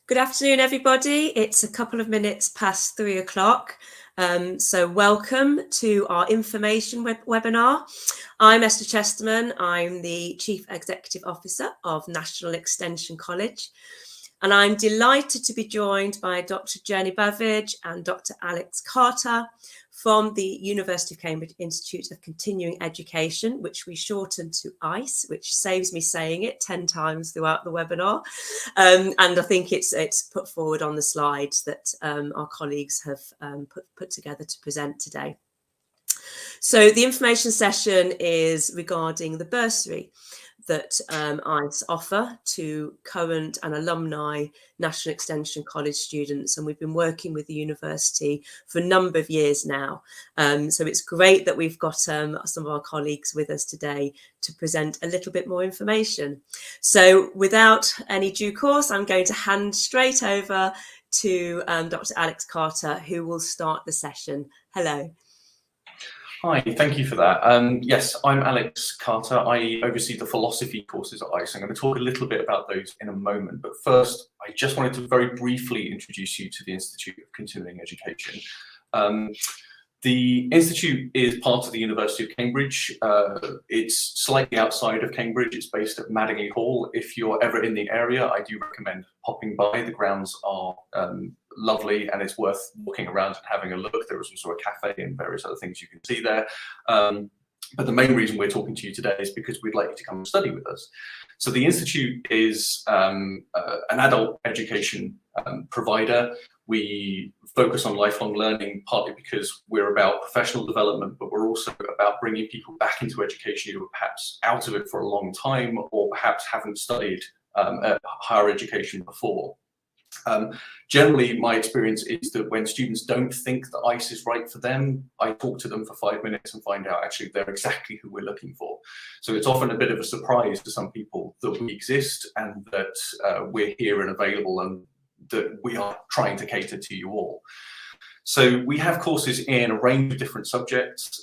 Good afternoon, everybody. It's a couple of minutes past 3 o'clock. So welcome to our information webinar. I'm Esther Chesterman. I'm the Chief Executive Officer of National Extension College. And I'm delighted to be joined by Dr. Jenny Bavidge and Dr. Alex Carter from the University of Cambridge Institute of Continuing Education, which we shorten to ICE, which saves me saying it 10 times throughout the webinar. And I think it's put forward on the slides that our colleagues have put together to present today. So the information session is regarding the bursary that ICE offer to current and alumni National Extension College students. And we've been working with the university for a number of years now. So it's great that we've got some of our colleagues with us today to present a little bit more information. So without any due course, I'm going to hand straight over to Dr. Alex Carter, who will start the session. Hello. Hi, thank you for that. Yes, I'm Alex Carter. I oversee the philosophy courses at ICE. I'm going to talk a little bit about those in a moment. But first, I just wanted to very briefly introduce you to the Institute of Continuing Education. The Institute is part of the University of Cambridge. It's slightly outside of Cambridge. It's based at Madingley Hall. If you're ever in the area, I do recommend popping by. The grounds are lovely and it's worth walking around and having a look. There is also a cafe and various other things you can see there. But the main reason we're talking to you today is because we'd like you to come and study with us. So the Institute is an adult education provider. We focus on lifelong learning, partly because we're about professional development, but we're also about bringing people back into education who are perhaps out of it for a long time or perhaps haven't studied higher education before. Generally, my experience is that when students don't think that ICE is right for them, I talk to them for 5 minutes and find out actually they're exactly who we're looking for. So it's often a bit of a surprise to some people that we exist and that we're here and available and that we are trying to cater to you all. So we have courses in a range of different subjects,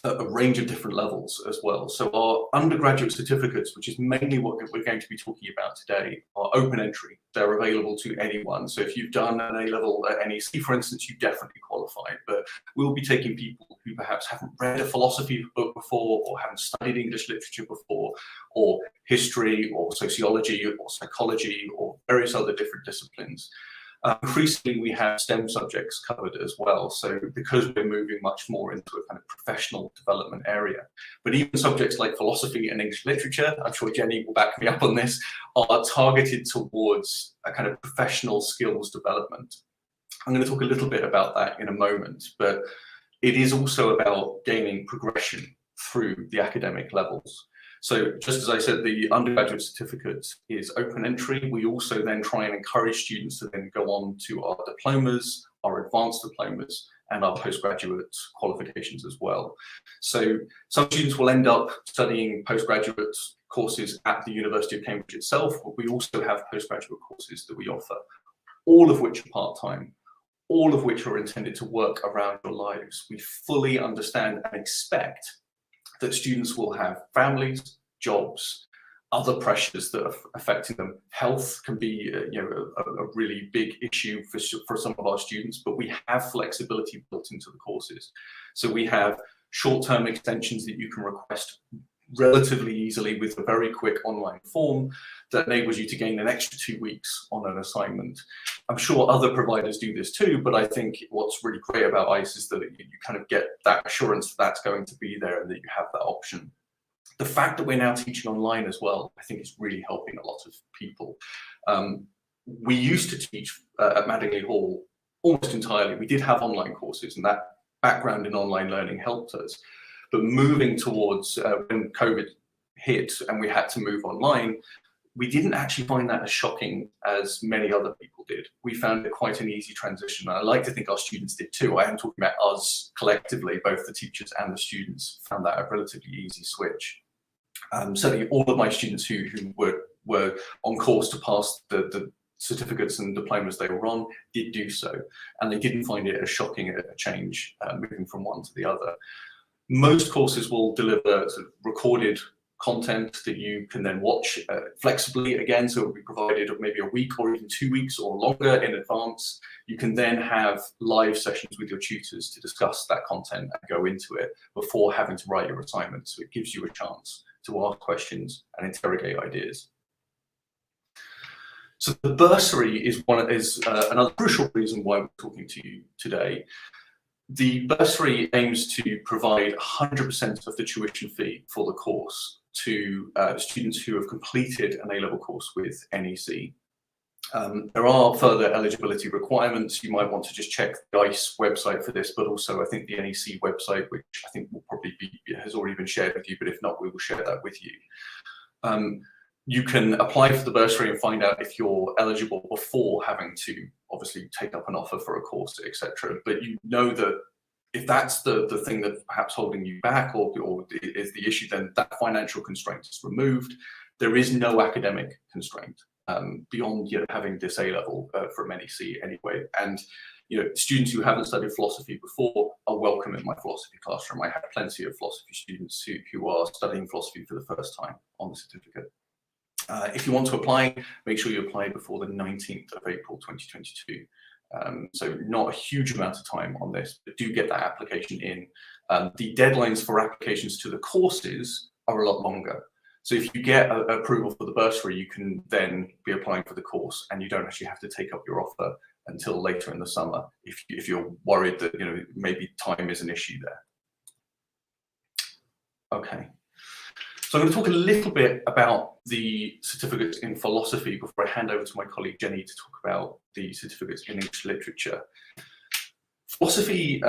a range of different levels as well. So our undergraduate certificates, which is mainly what we're going to be talking about today, are open entry. They're available to anyone. So if you've done an A-level at NEC, for instance, you definitely qualify. But we'll be taking people who perhaps haven't read a philosophy book before or haven't studied English literature before, or history or sociology or psychology or various other different disciplines. Increasingly, we have STEM subjects covered as well. So because we're moving much more into a kind of professional development area, but even subjects like philosophy and English literature, I'm sure Jenny will back me up on this, are targeted towards a kind of professional skills development. I'm going to talk a little bit about that in a moment, but it is also about gaining progression through the academic levels. So just as I said, the undergraduate certificate is open entry. We also then try and encourage students to then go on to our diplomas, our advanced diplomas, and our postgraduate qualifications as well. So some students will end up studying postgraduate courses at the University of Cambridge itself, but we also have postgraduate courses that we offer, all of which are part-time, all of which are intended to work around your lives. We fully understand and expect that students will have families, jobs, other pressures that are affecting them. Health can be a really big issue for some of our students, but we have flexibility built into the courses. So we have short-term extensions that you can request relatively easily with a very quick online form that enables you to gain an extra 2 weeks on an assignment. I'm sure other providers do this too, but I think what's really great about ICE is that you kind of get that assurance that that's going to be there and that you have that option. The fact that we're now teaching online as well, I think is really helping a lot of people. We used to teach at Madingley Hall almost entirely. We did have online courses and that background in online learning helped us. But moving towards when COVID hit and we had to move online, we didn't actually find that as shocking as many other people did. We found it quite an easy transition. And I like to think our students did too. I am talking about us collectively, both the teachers and the students found that a relatively easy switch. Certainly all of my students who were on course to pass the certificates and diplomas they were on did do so. And they didn't find it as shocking a change moving from one to the other. Most courses will deliver sort of recorded content that you can then watch flexibly again, so it will be provided maybe a week or even 2 weeks or longer in advance. You can then have live sessions with your tutors to discuss that content and go into it before having to write your assignments. So it gives you a chance to ask questions and interrogate ideas. So the bursary is another crucial reason why we're talking to you today. The bursary aims to provide 100% of the tuition fee for the course to students who have completed an A-level course with NEC. There are further eligibility requirements. You might want to just check the ICE website for this, but also I think the NEC website, which I think will probably has already been shared with you, but if not, we will share that with you. You can apply for the bursary and find out if you're eligible before having to obviously take up an offer for a course, etc. But you know that if that's the thing that's perhaps holding you back or is the issue, then that financial constraint is removed. There is no academic constraint beyond having this A-level from NEC anyway. And students who haven't studied philosophy before are welcome in my philosophy classroom. I have plenty of philosophy students who are studying philosophy for the first time on the certificate. If you want to apply, make sure you apply before the 19th of April 2022. So not a huge amount of time on this, but do get that application in. The deadlines for applications to the courses are a lot longer. So if you get approval for the bursary, you can then be applying for the course, and you don't actually have to take up your offer until later in the summer if you're worried that maybe time is an issue there. Okay. So I'm going to talk a little bit about the certificates in philosophy before I hand over to my colleague Jenny to talk about the certificates in English literature. Philosophy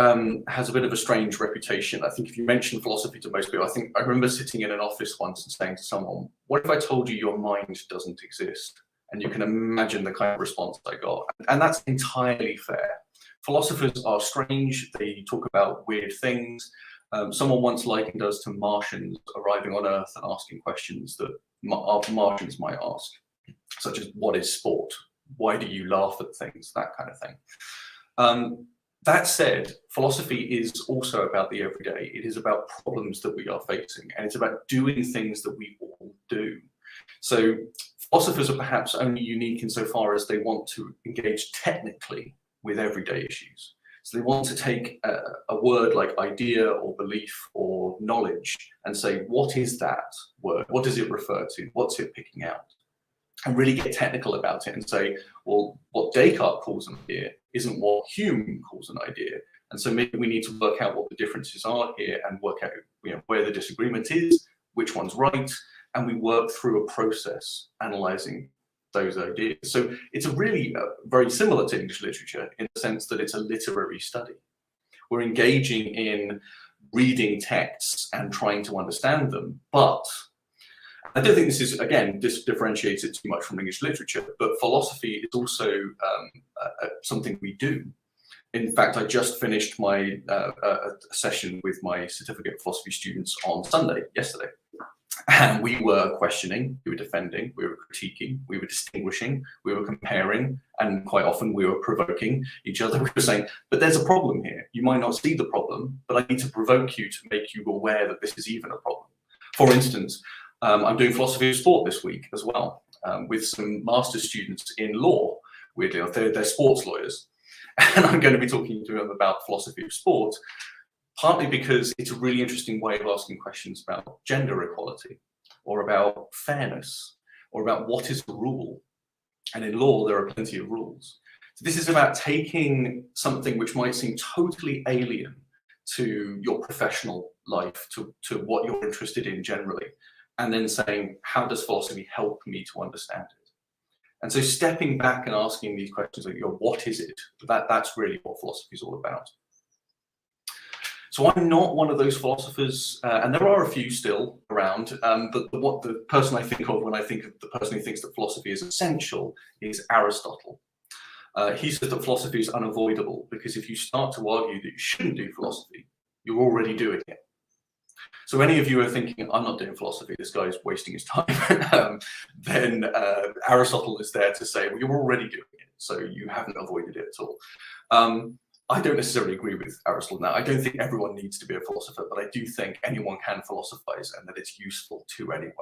has a bit of a strange reputation. I think if you mention philosophy to most people, I remember sitting in an office once and saying to someone, "What if I told you your mind doesn't exist?" And you can imagine the kind of response I got. And that's entirely fair. Philosophers are strange. They talk about weird things. Someone once likened us to Martians arriving on Earth and asking questions that Martians might ask, such as, what is sport? Why do you laugh at things? That kind of thing. That said, philosophy is also about the everyday. It is about problems that we are facing, and it's about doing things that we all do. So philosophers are perhaps only unique insofar as they want to engage technically with everyday issues. So they want to take a word like idea or belief or knowledge and say, what is that word? What does it refer to? What's it picking out? And really get technical about it and say, well, what Descartes calls an idea isn't what Hume calls an idea. And so maybe we need to work out what the differences are here and work out where the disagreement is, which one's right, and we work through a process analyzing those ideas. So it's really very similar to English literature in the sense that it's a literary study. We're engaging in reading texts and trying to understand them, but I don't think this differentiates it too much from English literature, but philosophy is also something we do. In fact, I just finished my session with my certificate philosophy students on Sunday, yesterday. And we were questioning, we were defending, we were critiquing, we were distinguishing, we were comparing, and quite often we were provoking each other. We were saying, but there's a problem here. You might not see the problem, but I need to provoke you to make you aware that this is even a problem. For instance, I'm doing philosophy of sport this week as well, with some master's students in law. Weirdly enough, they're sports lawyers. And I'm going to be talking to them about philosophy of sport, partly because it's a really interesting way of asking questions about gender equality, or about fairness, or about what is the rule. And in law, there are plenty of rules. So this is about taking something which might seem totally alien to your professional life, to what you're interested in generally, and then saying, how does philosophy help me to understand it? And so stepping back and asking these questions like, what is it? That's really what philosophy is all about. So I'm not one of those philosophers, and there are a few still around, but the person I think of when I think of the person who thinks that philosophy is essential is Aristotle. He says that philosophy is unavoidable because if you start to argue that you shouldn't do philosophy, you're already doing it. So any of you are thinking, I'm not doing philosophy, this guy's wasting his time, then Aristotle is there to say, well, you're already doing it, so you haven't avoided it at all. I don't necessarily agree with Aristotle now. I don't think everyone needs to be a philosopher, but I do think anyone can philosophize and that it's useful to anyone.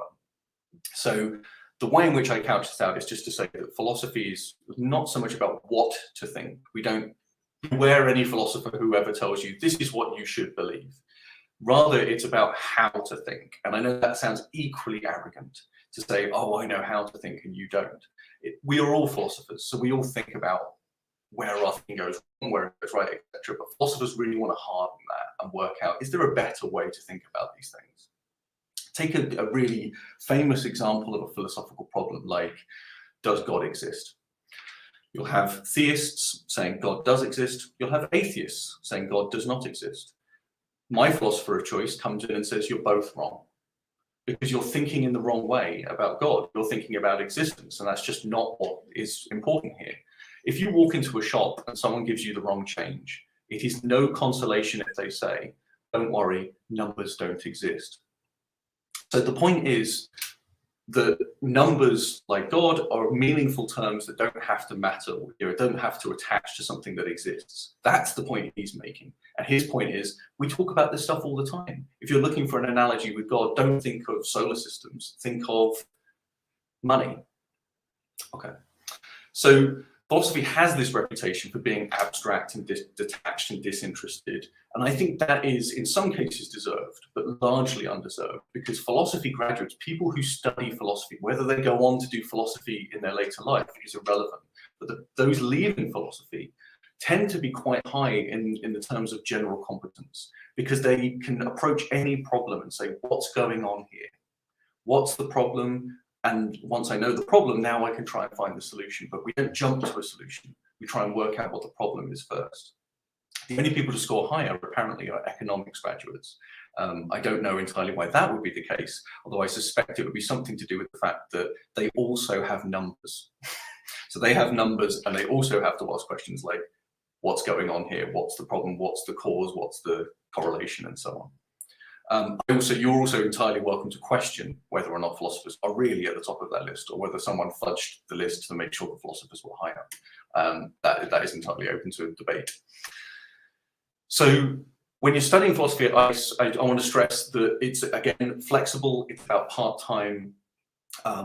So the way in which I couch this out is just to say that philosophy is not so much about what to think. We don't beware any philosopher who ever tells you this is what you should believe. Rather, it's about how to think. And I know that sounds equally arrogant to say, oh, I know how to think and you don't. We are all philosophers, so we all think about where our thinking goes wrong, where it goes right, etc. But philosophers really want to harden that and work out, is there a better way to think about these things? Take a really famous example of a philosophical problem like, does God exist? You'll have theists saying God does exist. You'll have atheists saying God does not exist. My philosopher of choice comes in and says you're both wrong, because you're thinking in the wrong way about God. You're thinking about existence, and that's just not what is important here. If you walk into a shop and someone gives you the wrong change, it is no consolation if they say, don't worry, numbers don't exist. So the point is that numbers, like God, are meaningful terms that don't have to matter, don't have to attach to something that exists. That's the point he's making. And his point is, we talk about this stuff all the time. If you're looking for an analogy with God, don't think of solar systems, think of money. Okay. So philosophy has this reputation for being abstract and detached and disinterested. And I think that is, in some cases, deserved, but largely undeserved, because philosophy graduates, people who study philosophy, whether they go on to do philosophy in their later life is irrelevant. But those leaving philosophy tend to be quite high in the terms of general competence, because they can approach any problem and say, what's going on here? What's the problem? And once I know the problem, now I can try and find the solution. But we don't jump to a solution. We try and work out what the problem is first. The only people to score higher, apparently, are economics graduates. I don't know entirely why that would be the case, although I suspect it would be something to do with the fact that they also have numbers. So they have numbers, and they also have to ask questions like, what's going on here? What's the problem? What's the cause? What's the correlation? And so on. You're also entirely welcome to question whether or not philosophers are really at the top of that list, or whether someone fudged the list to make sure the philosophers were higher. That is entirely open to debate. So when you're studying philosophy, I want to stress that it's, again, flexible. It's about part-time.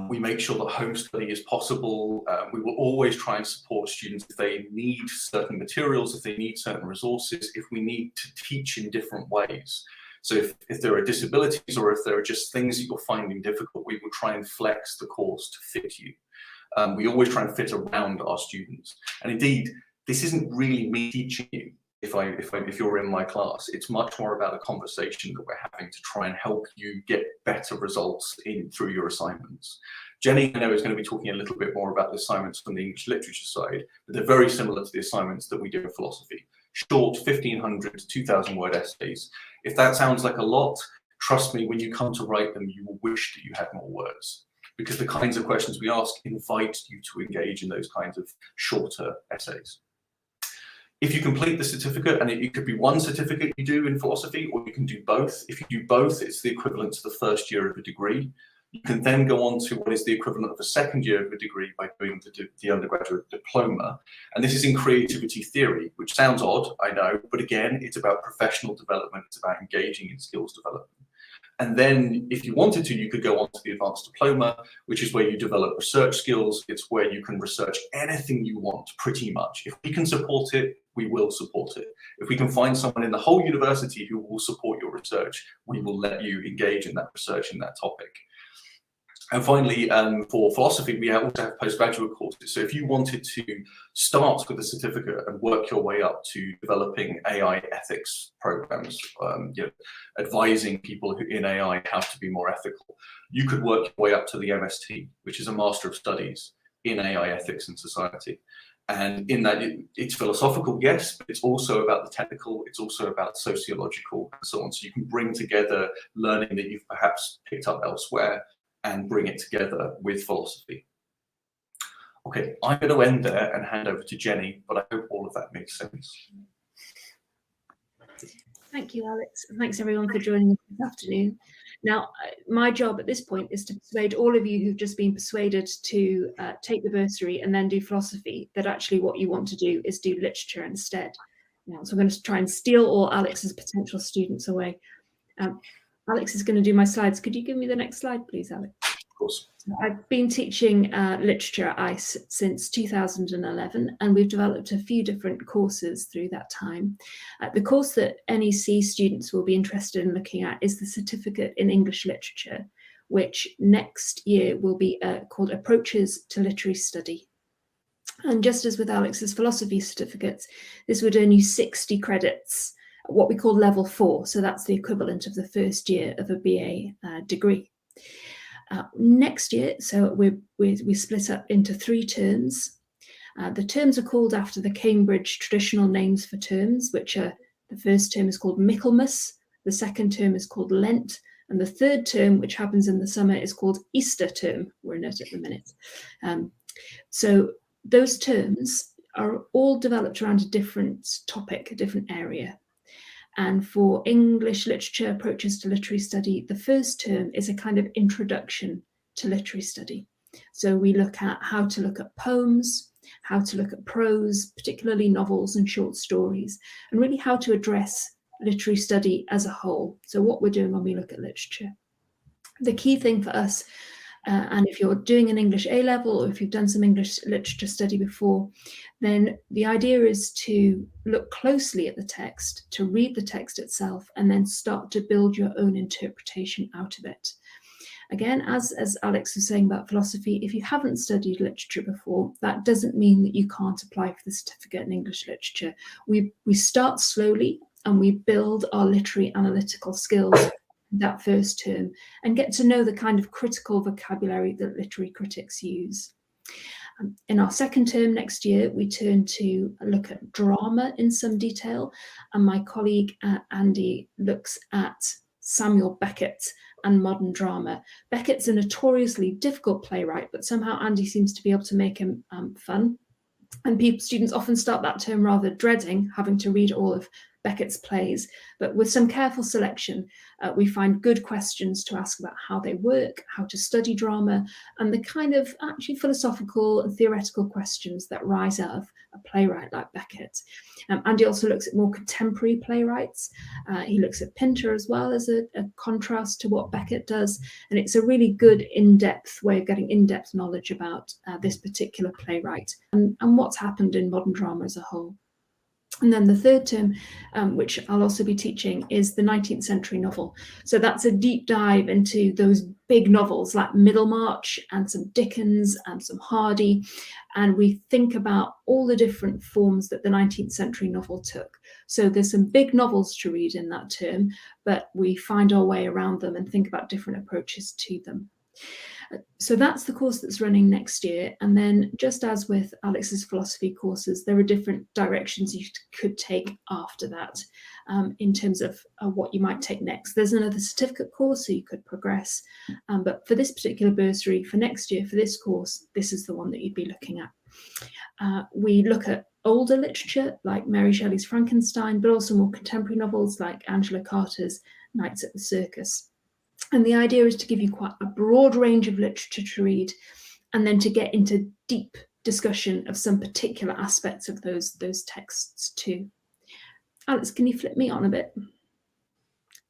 We make sure that home study is possible. We will always try and support students if they need certain materials, if they need certain resources, if we need to teach in different ways. So if there are disabilities, or if there are just things that you're finding difficult, we will try and flex the course to fit you. We always try and fit around our students. And indeed, this isn't really me teaching you. If you're in my class, it's much more about a conversation that we're having to try and help you get better results through your assignments. Jenny, I know, is going to be talking a little bit more about the assignments from the English literature side, but they're very similar to the assignments that we do in philosophy. Short 1,500 to 2,000 word essays. If that sounds like a lot, trust me, when you come to write them, you will wish that you had more words, because the kinds of questions we ask invite you to engage in those kinds of shorter essays. If you complete the certificate, and it could be one certificate you do in philosophy, or you can do both. If you do both, it's the equivalent to the first year of a degree. You can then go on to what is the equivalent of a second year of a degree by doing the undergraduate diploma. And this is in creativity theory, which sounds odd, I know, but again, it's about professional development, it's about engaging in skills development. And then if you wanted to, you could go on to the advanced diploma, which is where you develop research skills. It's where you can research anything you want, pretty much. If we can support it, we will support it. If we can find someone in the whole university who will support your research, we will let you engage in that research in that topic. And finally, for philosophy, we also have postgraduate courses. So if you wanted to start with a certificate and work your way up to developing AI ethics programs, advising people in AI how to be more ethical, you could work your way up to the MST, which is a Master of Studies in AI ethics and society. And in that, it's philosophical, yes, but it's also about the technical, it's also about sociological, and so on. So you can bring together learning that you've perhaps picked up elsewhere and bring it together with philosophy. Okay, I'm going to end there and hand over to Jenny, but I hope all of that makes sense. Thank you, Alex, and thanks everyone for joining us this afternoon. Now, my job at this point is to persuade all of you who've just been persuaded to take the bursary and then do philosophy, that actually what you want to do is do literature instead. now. So I'm going to try and steal all Alex's potential students away. Alex is going to do my slides. Could you give me the next slide, please, Alex? Of course. So I've been teaching literature at ICE since 2011, and we've developed a few different courses through that time. The course that NEC students will be interested in looking at is the Certificate in English Literature, which next year will be called Approaches to Literary Study. And just as with Alex's philosophy certificates, this would earn you 60 credits, what we call level 4. So that's the equivalent of the first year of a BA degree. Next year, so we split up into 3 terms. The terms are called after the Cambridge traditional names for terms, which are, the first term is called Michaelmas, the second term is called Lent, and the third term, which happens in the summer, is called Easter term. We're in it at the minute. So those terms are all developed around a different topic, a different area. And for English literature approaches to literary study, the first term is a kind of introduction to literary study. So we look at how to look at poems, how to look at prose, particularly novels and short stories, and really how to address literary study as a whole. So what we're doing when we look at literature. The key thing for us, and if you're doing an English A-level or if you've done some English literature study before, then the idea is to look closely at the text, to read the text itself, and then start to build your own interpretation out of it. Again, as Alex was saying about philosophy, if you haven't studied literature before, that doesn't mean that you can't apply for the certificate in English literature. We start slowly and we build our literary analytical skills that first term and get to know the kind of critical vocabulary that literary critics use. In our second term next year, we turn to look at drama in some detail, and my colleague Andy looks at Samuel Beckett and modern drama. Beckett's a notoriously difficult playwright, but somehow Andy seems to be able to make him fun. And students often start that term rather dreading having to read all of Beckett's plays, but with some careful selection, we find good questions to ask about how they work, how to study drama, and the kind of actually philosophical and theoretical questions that rise out of a playwright like Beckett. Andy also looks at more contemporary playwrights. He looks at Pinter as well as a contrast to what Beckett does, and it's a really good in-depth way of getting in-depth knowledge about this particular playwright and what's happened in modern drama as a whole. And then the third term, which I'll also be teaching, is the 19th century novel. So that's a deep dive into those big novels like Middlemarch and some Dickens and some Hardy. And we think about all the different forms that the 19th century novel took. So there's some big novels to read in that term, but we find our way around them and think about different approaches to them. So that's the course that's running next year. And then just as with Alex's philosophy courses, there are different directions you could take after that in terms of what you might take next. There's another certificate course, so you could progress. But for this particular bursary, for next year, for this course, this is the one that you'd be looking at. We look at older literature like Mary Shelley's Frankenstein, but also more contemporary novels like Angela Carter's Nights at the Circus. And the idea is to give you quite a broad range of literature to read and then to get into deep discussion of some particular aspects of those texts too. Alex, can you flip me on a bit?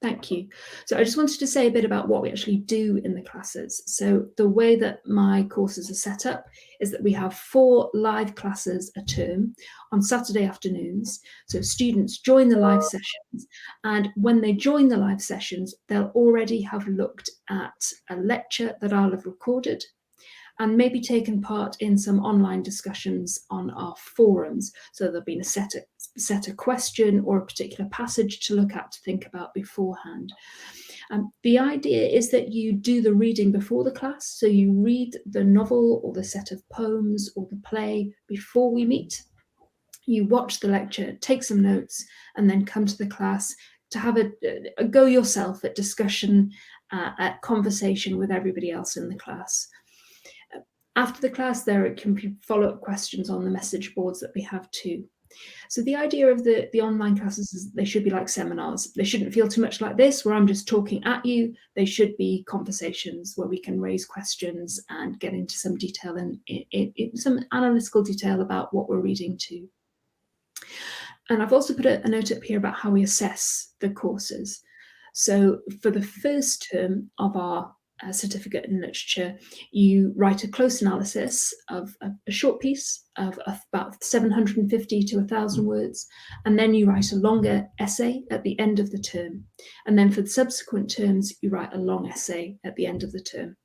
Thank you. So I just wanted to say a bit about what we actually do in the classes. So the way that my courses are set up is that we have 4 live classes a term on Saturday afternoons. So students join the live sessions, and when they join the live sessions, they'll already have looked at a lecture that I'll have recorded and maybe taken part in some online discussions on our forums. So there'll be a set a question or a particular passage to look at, to think about beforehand. The idea is that you do the reading before the class. So you read the novel or the set of poems or the play before we meet. You watch the lecture, take some notes, and then come to the class to have a go yourself at discussion, at conversation with everybody else in the class. After the class, there can be follow-up questions on the message boards that we have too. So the idea of the online classes is they should be like seminars. They shouldn't feel too much like this, where I'm just talking at you. They should be conversations where we can raise questions and get into some detail and some analytical detail about what we're reading too. And I've also put a note up here about how we assess the courses. So for the first term of our certificate in literature, you write a close analysis of a short piece of about 750 to 1,000 words, and then you write a longer essay at the end of the term. And then for the subsequent terms, you write a long essay at the end of the term.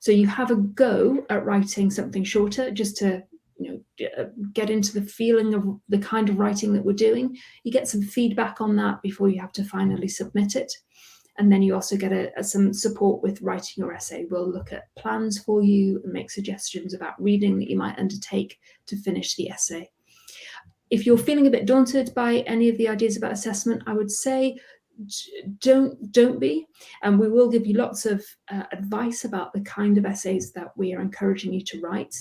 So you have a go at writing something shorter, just to get into the feeling of the kind of writing that we're doing. You get some feedback on that before you have to finally submit it. And then you also get some support with writing your essay. We'll look at plans for you and make suggestions about reading that you might undertake to finish the essay. If you're feeling a bit daunted by any of the ideas about assessment, I would say don't be. And we will give you lots of advice about the kind of essays that we are encouraging you to write.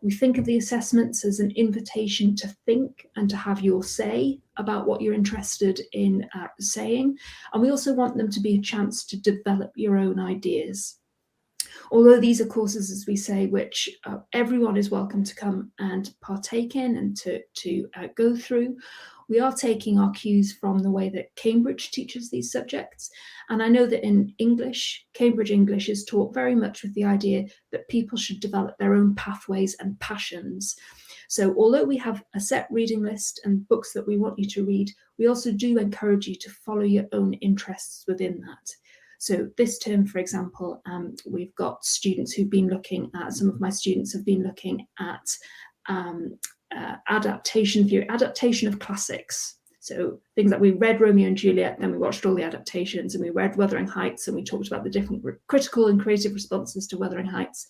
We think of the assessments as an invitation to think and to have your say about what you're interested in saying. And we also want them to be a chance to develop your own ideas. Although these are courses, as we say, which everyone is welcome to come and partake in and to go through, we are taking our cues from the way that Cambridge teaches these subjects. And I know that in English, Cambridge English is taught very much with the idea that people should develop their own pathways and passions. So although we have a set reading list and books that we want you to read, we also do encourage you to follow your own interests within that. So this term, for example, we've got students who've been looking at, some of my students have been looking at adaptation theory, adaptation of classics. So things like we read Romeo and Juliet, then we watched all the adaptations, and we read Wuthering Heights, and we talked about the different critical and creative responses to Wuthering Heights.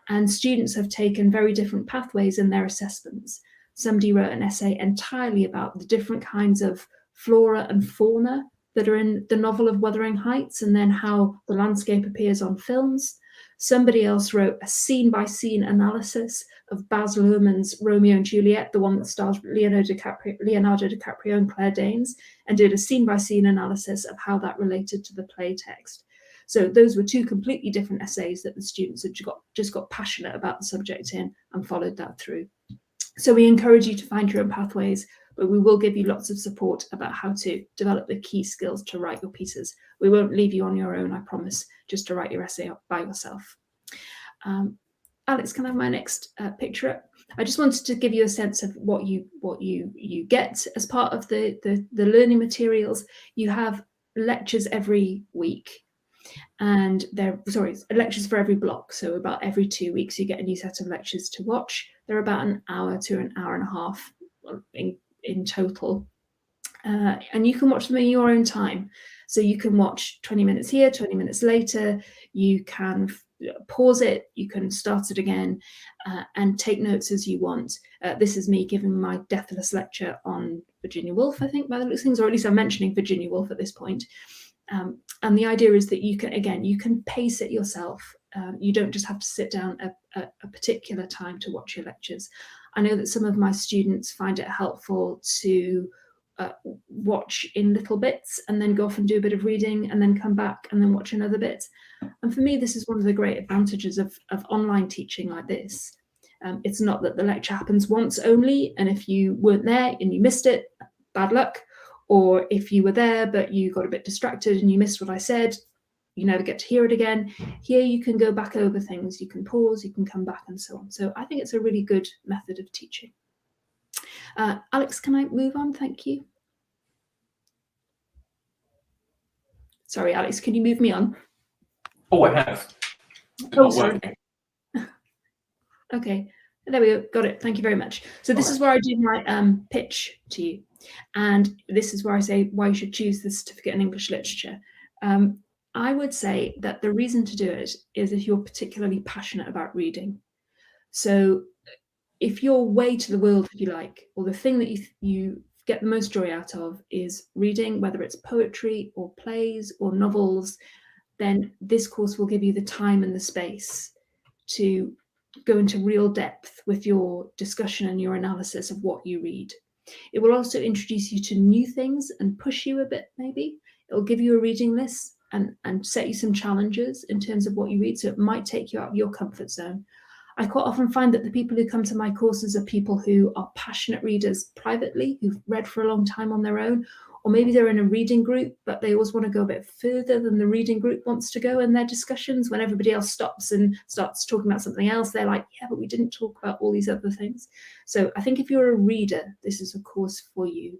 And students have taken very different pathways in their assessments. Somebody wrote an essay entirely about the different kinds of flora and fauna that are in the novel of Wuthering Heights, and then how the landscape appears on films. Somebody else wrote a scene-by-scene analysis of Baz Luhrmann's Romeo and Juliet, the one that stars Leonardo DiCaprio and Claire Danes, and did a scene-by-scene analysis of how that related to the play text. So those were two completely different essays that the students had just got passionate about the subject in and followed that through. So we encourage you to find your own pathways, but we will give you lots of support about how to develop the key skills to write your pieces. We won't leave you on your own, I promise, just to write your essay up by yourself. Alex, can I have my next picture up? I just wanted to give you a sense of what you get as part of the learning materials. You have lectures every week, and lectures for every block. So about every 2 weeks, you get a new set of lectures to watch. They're about an hour to an hour and a half in total. And you can watch them in your own time. So you can watch 20 minutes here, 20 minutes later. You can pause it, you can start it again, and take notes as you want. This is me giving my deathless lecture on Virginia Woolf, I think, by the looks of things, or at least I'm mentioning Virginia Woolf at this point. And the idea is that you can pace it yourself. You don't just have to sit down a particular time to watch your lectures. I know that some of my students find it helpful to watch in little bits and then go off and do a bit of reading and then come back and then watch another bit. And for me, this is one of the great advantages of online teaching like this. It's not that the lecture happens once only, and if you weren't there and you missed it, bad luck. Or if you were there but you got a bit distracted and you missed what I said, you never get to hear it again. Here you can go back over things, you can pause, you can come back and so on. So I think it's a really good method of teaching. Alex, can I move on? Thank you. Sorry, Alex, can you move me on? Oh, I have. It's not working. Okay, there we go, got it. Thank you very much. So this is where I do my pitch to you. And this is where I say why you should choose the certificate in English literature. I would say that the reason to do it is if you're particularly passionate about reading. So if your way to the world, if you like, or the thing that you get the most joy out of is reading, whether it's poetry or plays or novels, then this course will give you the time and the space to go into real depth with your discussion and your analysis of what you read. It will also introduce you to new things and push you a bit, maybe. It will give you a reading list and set you some challenges in terms of what you read. So it might take you out of your comfort zone. I quite often find that the people who come to my courses are people who are passionate readers privately, who've read for a long time on their own, or maybe they're in a reading group, but they always want to go a bit further than the reading group wants to go in their discussions. When everybody else stops and starts talking about something else, they're like, yeah, but we didn't talk about all these other things. So I think if you're a reader, this is a course for you.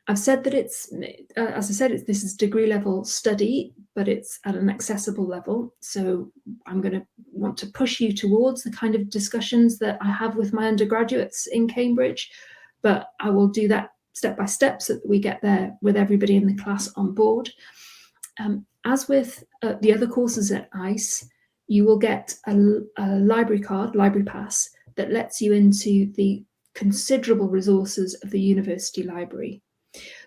I've said that it's, as I said, this is degree level study, but it's at an accessible level. So I'm going to want to push you towards the kind of discussions that I have with my undergraduates in Cambridge, but I will do that step by step so that we get there with everybody in the class on board. As with the other courses at ICE, you will get a library card, library pass, that lets you into the considerable resources of the university library.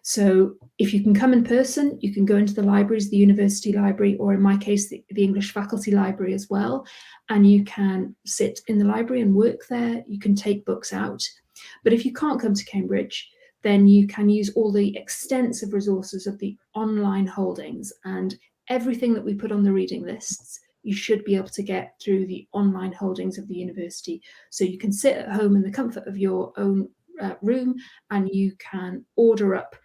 So if you can come in person, you can go into the libraries, the university library, or in my case, the English faculty library as well. And you can sit in the library and work there. You can take books out. But if you can't come to Cambridge, then you can use all the extensive resources of the online holdings, and everything that we put on the reading lists, you should be able to get through the online holdings of the university. So you can sit at home in the comfort of your own room, and you can order up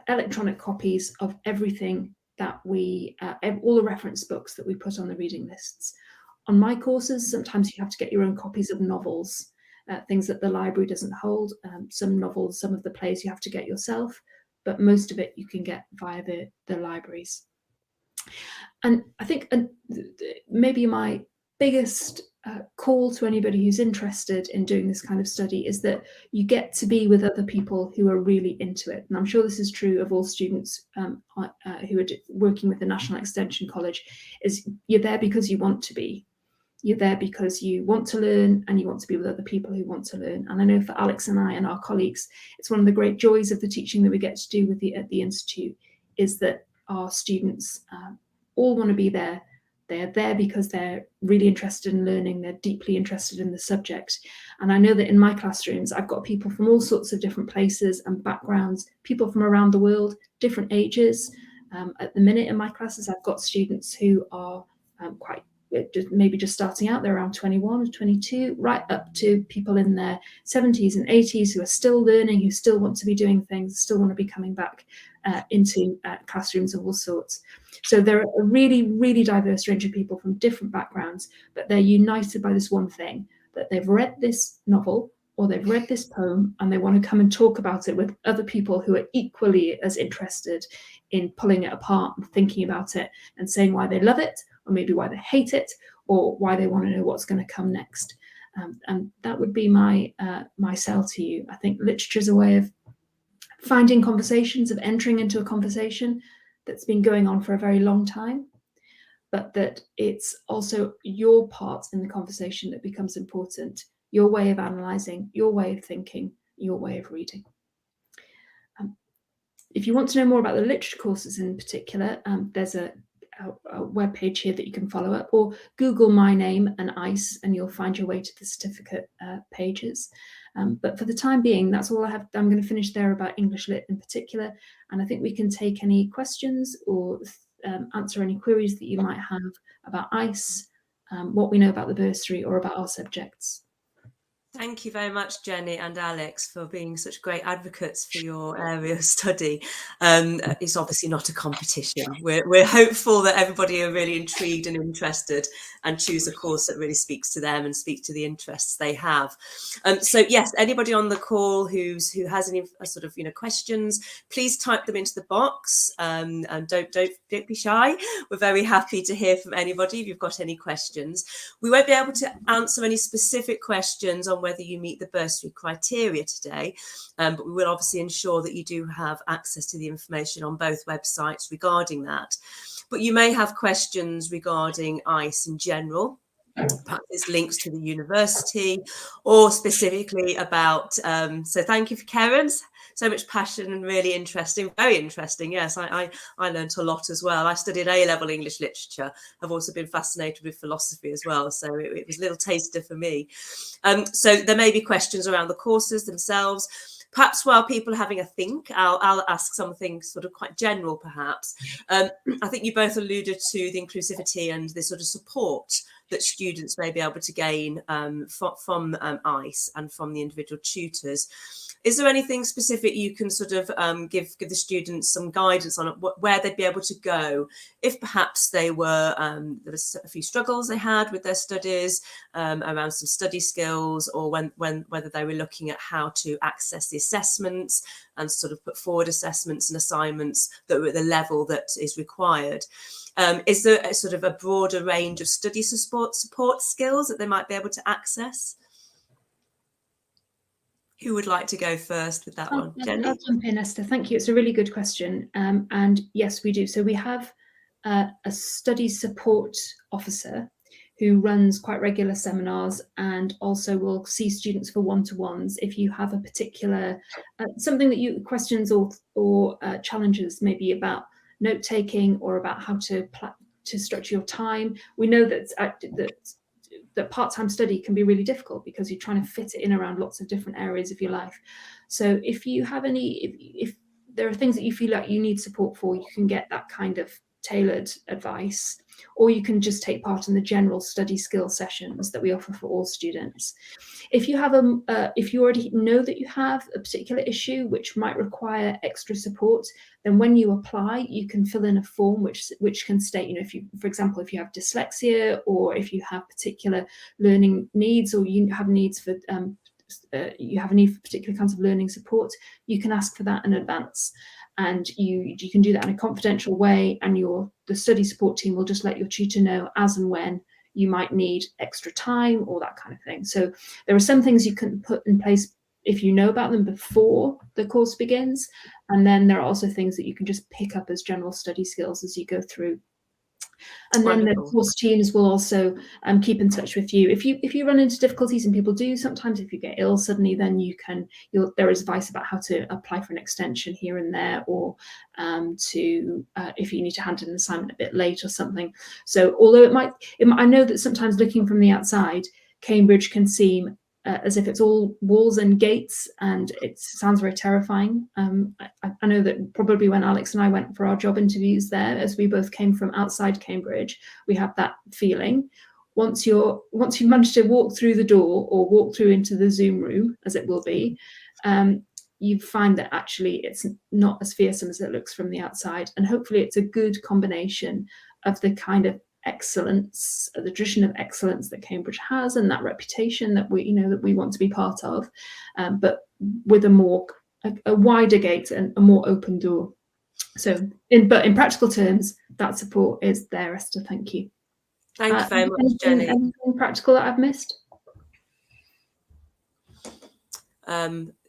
electronic copies of everything that we, all the reference books that we put on the reading lists. On my courses, sometimes you have to get your own copies of novels, things that the library doesn't hold. Some novels, some of the plays you have to get yourself, but most of it you can get via the libraries. And I think maybe my biggest call to anybody who's interested in doing this kind of study is that you get to be with other people who are really into it. And I'm sure this is true of all students who are working with the National Extension College, is you're there because you want to be. You're there because you want to learn, and you want to be with other people who want to learn. And I know for Alex and I and our colleagues, it's one of the great joys of the teaching that we get to do with at the Institute, is that our students all want to be there. They're there because they're really interested in learning. They're deeply interested in the subject. And I know that in my classrooms, I've got people from all sorts of different places and backgrounds, people from around the world, different ages. At the minute in my classes, I've got students who are maybe just starting out. They're around 21 or 22, right up to people in their 70s and 80s who are still learning, who still want to be doing things, still want to be coming back into classrooms of all sorts. So they're a really, really diverse range of people from different backgrounds, but they're united by this one thing, that they've read this novel or they've read this poem and they want to come and talk about it with other people who are equally as interested in pulling it apart and thinking about it and saying why they love it, or maybe why they hate it, or why they want to know what's going to come next. And that would be my sell to you. I think literature is a way of finding conversations, of entering into a conversation that's been going on for a very long time, but that it's also your part in the conversation that becomes important, your way of analysing, your way of thinking, your way of reading. If you want to know more about the literature courses in particular, there's a web page here that you can follow up, or Google my name and ICE and you'll find your way to the certificate pages. But for the time being, that's all I have. I'm going to finish there about English Lit in particular, and I think we can take any questions or answer any queries that you might have about ICE, what we know about the bursary, or about our subjects. Thank you very much, Jenny and Alex, for being such great advocates for your area of study. It's obviously not a competition. We're hopeful that everybody are really intrigued and interested and choose a course that really speaks to them and speaks to the interests they have. So yes, anybody on the call who has any sort of questions, please type them into the box, and don't be shy. We're very happy to hear from anybody if you've got any questions. We won't be able to answer any specific questions on whether you meet the bursary criteria today, but we will obviously ensure that you do have access to the information on both websites regarding that. But you may have questions regarding ICE in general, perhaps it's links to the university, or specifically about, so thank you for Karen's, so much passion and really interesting, very interesting. Yes, I learned a lot as well. I studied A-level English literature. I've also been fascinated with philosophy as well, so it was a little taster for me. So there may be questions around the courses themselves. Perhaps while people are having a think, I'll ask something sort of quite general, perhaps. I think you both alluded to the inclusivity and the sort of support that students may be able to gain from ICE and from the individual tutors. Is there anything specific you can sort of give the students some guidance on where they'd be able to go if perhaps they were there was a few struggles they had with their studies around some study skills, or whether they were looking at how to access the assessments and sort of put forward assessments and assignments that were at the level that is required? Is there a sort of a broader range of study support skills that they might be able to access? Who would like to go first with that one? Jenny? I'll jump in, Esther. Thank you. It's a really good question. And yes, we do. So we have a study support officer who runs quite regular seminars and also will see students for one-to-ones. If you have a particular something that you questions or challenges, maybe about note taking or about how to structure your time. We know that part-time study can be really difficult because you're trying to fit it in around lots of different areas of your life. So if you have if there are things that you feel like you need support for, you can get that kind of tailored advice, or you can just take part in the general study skill sessions that we offer for all students. If you have if you already know that you have a particular issue which might require extra support, then when you apply, you can fill in a form which can state, you know, if you, for example, if you have dyslexia, or if you have particular learning needs, or you have needs for you have a need for particular kinds of learning support, you can ask for that in advance. And you can do that in a confidential way, and the study support team will just let your tutor know as and when you might need extra time or that kind of thing. So there are some things you can put in place if you know about them before the course begins, and then there are also things that you can just pick up as general study skills as you go through. And then the course teams will also keep in touch with you. If you run into difficulties, and people do sometimes, if you get ill suddenly, then there is advice about how to apply for an extension here and there, or if you need to hand in an assignment a bit late or something. So although I know that sometimes looking from the outside, Cambridge can seem as if it's all walls and gates, and it sounds very terrifying. I know that probably when Alex and I went for our job interviews there, as we both came from outside Cambridge, we had that feeling. Once you've managed to walk through the door, or walk through into the Zoom room, as it will be, you find that actually it's not as fearsome as it looks from the outside. And hopefully it's a good combination of the kind of excellence, the tradition of excellence that Cambridge has, and that reputation that we want to be part of, but with a wider gate and a more open door. So in practical terms, that support is there, Esther. Thank you. Thank you very much, Jenny. Anything practical that I've missed?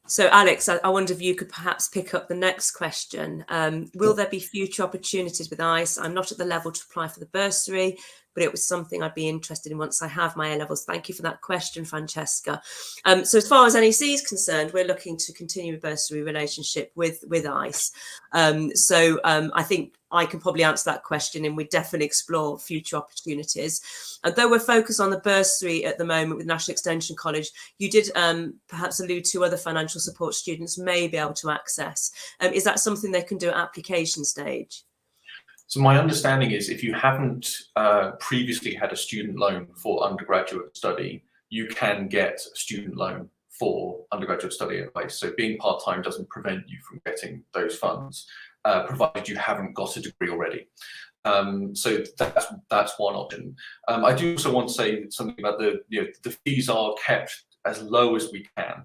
So Alex, I wonder if you could perhaps pick up the next question. Will there be future opportunities with ICE? I'm not at the level to apply for the bursary, but it was something I'd be interested in once I have my A-levels. Thank you for that question, Francesca. So as far as NEC is concerned, we're looking to continue a bursary relationship with ICE. I think I can probably answer that question, and we definitely explore future opportunities. And though we're focused on the bursary at the moment with National Extension College, you did perhaps allude to other financial support students may be able to access. Is that something they can do at application stage? So my understanding is, if you haven't previously had a student loan for undergraduate study, you can get a student loan for undergraduate study at ICE. So being part-time doesn't prevent you from getting those funds, provided you haven't got a degree already. So that's one option. I do also want to say something about the fees are kept as low as we can.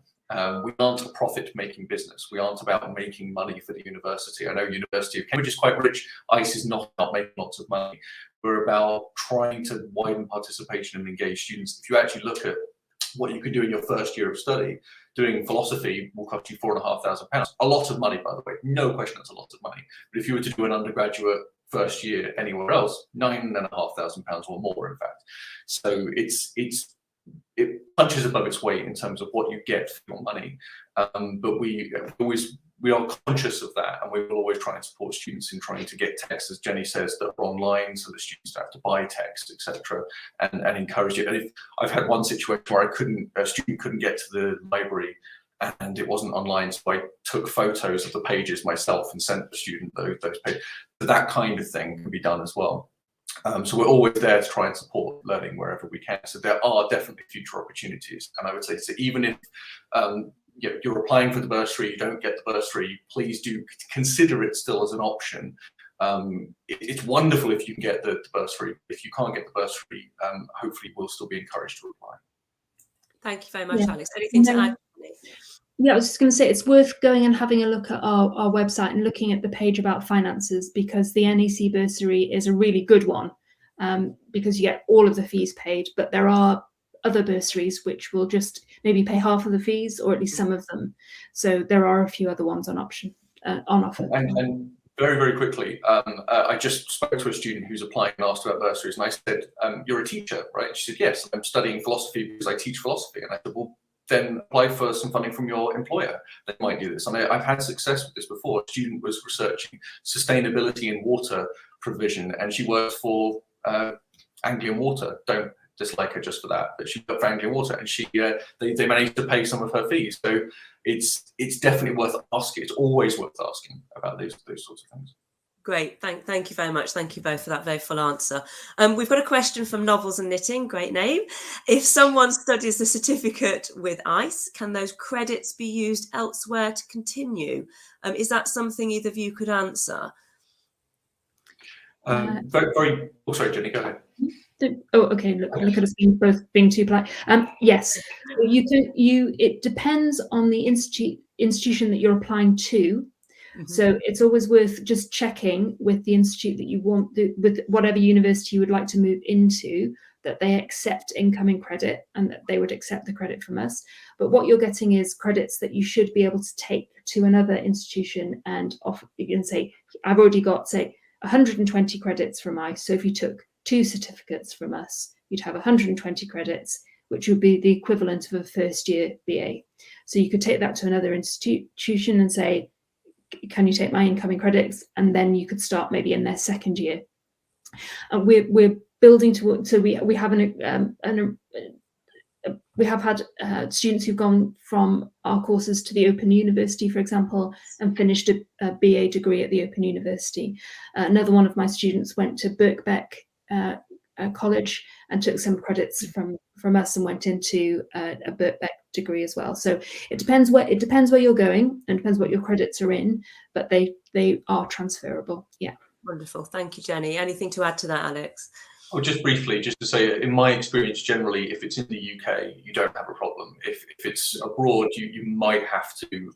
We aren't a profit-making business. We aren't about making money for the university. I know University of Cambridge is quite rich. ICE is not making lots of money. We're about trying to widen participation and engage students. If you actually look at what you can do in your first year of study, doing philosophy will cost you £4,500. A lot of money, by the way. No question, that's a lot of money. But if you were to do an undergraduate first year anywhere else, £9,500 or more, in fact. So it punches above its weight in terms of what you get for your money. But we are conscious of that, and we will always try and support students in trying to get texts, as Jenny says, that are online, so that students don't have to buy text, etc., and encourage it. And if I've had one situation where a student couldn't get to the library and it wasn't online, so I took photos of the pages myself and sent the student those pages. So that kind of thing can be done as well. So we're always there to try and support learning wherever we can. So there are definitely future opportunities. And I would say, so even if you're applying for the bursary, you don't get the bursary, please do consider it still as an option. It's wonderful if you can get the bursary. If you can't get the bursary, hopefully we'll still be encouraged to apply. Thank you very much, Alex. Anything to add? Yeah, I was just going to say it's worth going and having a look at our website and looking at the page about finances, because the NEC bursary is a really good one, because you get all of the fees paid, but there are other bursaries which will just maybe pay half of the fees, or at least some of them. So there are a few other ones on offer. And very, very quickly, I just spoke to a student who's applying and asked about bursaries, and I said, "You're a teacher, right?" She said, "Yes, I'm studying philosophy because I teach philosophy." And I said, "Well, then apply for some funding from your employer that might do this." And I've had success with this before. A student was researching sustainability in water provision, and she works for Anglian Water. Don't dislike her just for that, but she worked for Anglian Water, and they managed to pay some of her fees. So it's definitely worth asking. It's always worth asking about those sorts of things. Great, thank you very much. Thank you both for that very full answer. We've got a question from Novels and Knitting, great name. If someone studies the certificate with ICE, can those credits be used elsewhere to continue? Is that something either of you could answer? Oh, sorry, Jenny, go ahead. Oh, okay. Look at us both being too polite. Yes, it depends on the institution that you're applying to. So it's always worth just checking with the institute that you want, with whatever university you would like to move into, that they accept incoming credit and that they would accept the credit from us. But what you're getting is credits that you should be able to take to another institution and offer. You can say, I've already got, say, 120 credits from ICE. So if you took 2 certificates from us, you'd have 120 credits, which would be the equivalent of a first year BA. So you could take that to another institution and say, can you take my incoming credits? And then you could start maybe in their second year. And we're building towards, so we have we have had students who've gone from our courses to the Open University, for example, and finished a BA degree at the Open University. Another one of my students went to Birkbeck College and took some credits from us and went into a Birkbeck degree as well. So it depends where you're going and depends what your credits are in, but they are transferable. Yeah. Wonderful. Thank you, Jenny. Anything to add to that, Alex? Oh, just briefly, just to say, in my experience, generally, if it's in the UK, you don't have a problem. If it's abroad, you might have to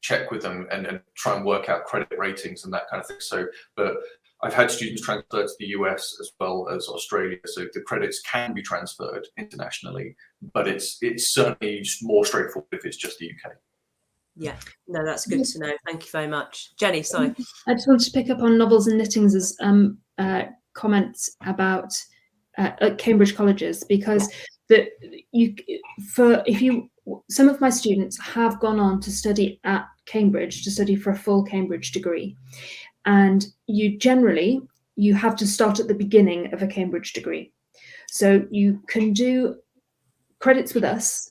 check with them and try and work out credit ratings and that kind of thing. So, but I've had students transfer to the US as well as Australia, so the credits can be transferred internationally, but it's certainly just more straightforward if it's just the UK. Yeah, no, that's good to know. Thank you very much. Jenny, sorry. I just wanted to pick up on Novels and Knittings' comments about Cambridge colleges, because some of my students have gone on to study at Cambridge, to study for a full Cambridge degree. And you have to start at the beginning of a Cambridge degree. So you can do credits with us,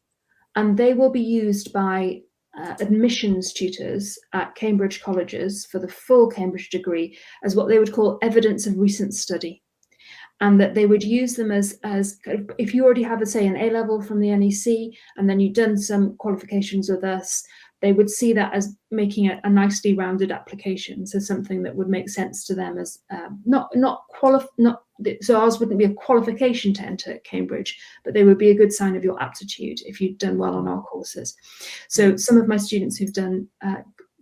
and they will be used by admissions tutors at Cambridge colleges for the full Cambridge degree as what they would call evidence of recent study. And that they would use them as if you already have, say, an A-level from the NEC, and then you've done some qualifications with us, they would see that as making a nicely rounded application. So something that would make sense to them as so ours wouldn't be a qualification to enter Cambridge, but they would be a good sign of your aptitude if you'd done well on our courses. So some of my students who've done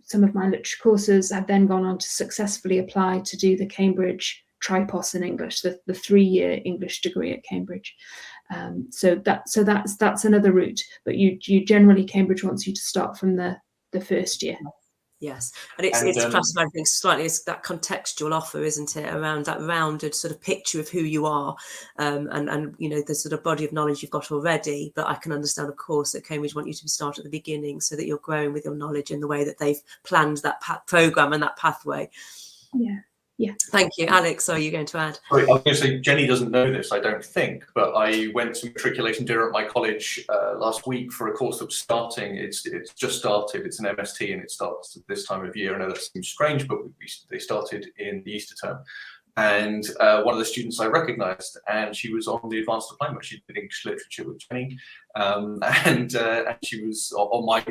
some of my literature courses have then gone on to successfully apply to do the Cambridge Tripos in English, the 3-year English degree at Cambridge. So that's another route, but you generally, Cambridge wants you to start from the first year. Yes, and it's classified, I think, slightly as that contextual offer, isn't it, around that rounded sort of picture of who you are, and you know, the sort of body of knowledge you've got already. But I can understand, of course, that Cambridge want you to start at the beginning so that you're growing with your knowledge in the way that they've planned that programme and that pathway. Yeah. Thank you. Alex, are you going to add? Sorry, I was going to say, Jenny doesn't know this, I don't think, but I went to matriculation dinner at my college last week for a course that was starting. It's just started. It's an MST and it starts at this time of year. I know that seems strange, but they started in the Easter term. And one of the students I recognised, and she was on the advanced diploma. She did English literature with Jenny, and she was on my.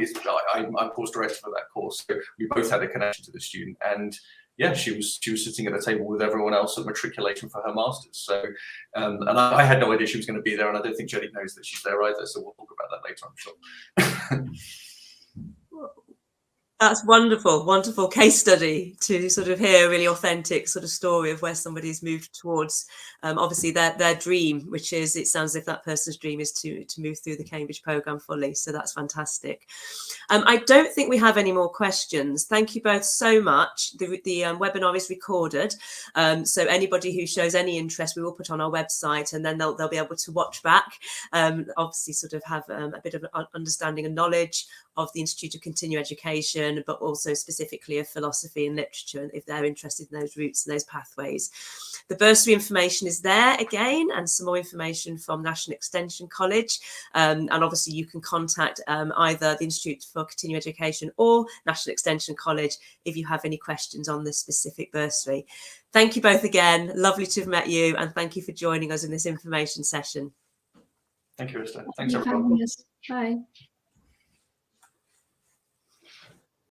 I'm course director for that course, so we both had a connection to the student. And yeah, she was sitting at a table with everyone else at matriculation for her masters. So, and I had no idea she was going to be there, and I don't think Jenny knows that she's there either. So we'll talk about that later, I'm sure. That's wonderful, wonderful case study to sort of hear a really authentic sort of story of where somebody's moved towards obviously their dream, which is, it sounds as if that person's dream is to move through the Cambridge programme fully. So that's fantastic. I don't think we have any more questions. Thank you both so much. The webinar is recorded. So anybody who shows any interest, we will put on our website, and then they'll be able to watch back, obviously sort of have a bit of an understanding and knowledge of the Institute of Continuing Education, but also specifically of philosophy and literature, if they're interested in those routes and those pathways. The bursary information is there again, and some more information from National Extension College. And obviously you can contact either the Institute for Continuing Education or National Extension College if you have any questions on the specific bursary. Thank you both again. Lovely to have met you, and thank you for joining us in this information session. Thank you, Esther. Thanks, everyone. Bye.